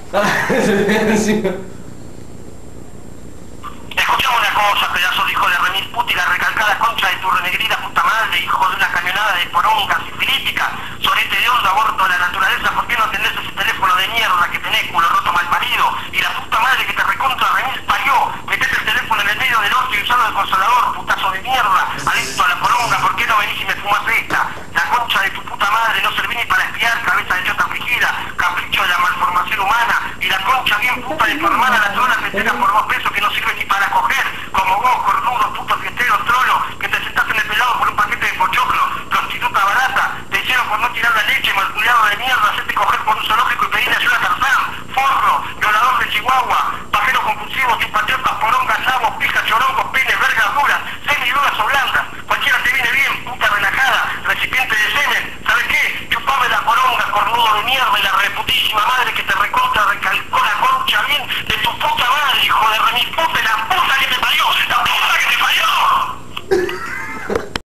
Escuchame una cosa, pedazo de hijo de remil puta y la recalcada concha de tu renegrida puta madre, hijo de una camionada de poronga sifilítica, sorete de onda, aborto de la naturaleza, ¿por qué no atendés ese teléfono de mierda que tenés, culo roto malparido? Y la puta madre que te recontra remil parió, metés el teléfono en el medio del orto y usalo de consolador, putazo de mierda, adicto a la poronga, ¿por qué no venís y me fumás esta? La concha de tu puta madre no serví ni para espiar, cabeza de chota afligida, capricho de la malformación humana, y la concha bien puta de tu hermana la trola que entrega por 2 pesos que no sirve ni para coger, como vos, cornudo, puto fiestero, trolo, que te sentás en el pelado por un paquete de pochoclo, prostituta barata, te hicieron por no tirar la leche, malculiado de mierda, hacerte coger por un zoológico y pedirle ayuda a Tarzán, forro, violador de Chihuahua, pajero compulsivo, chupachotas, porongas, sabos, pijas, chorongos, penes, vergas duras, semiduras o blandas, cualquiera te viene bien, puta relajada, recipiente de semen, ¿sabes qué? Chupame la poronga, cornudo de mierda, y la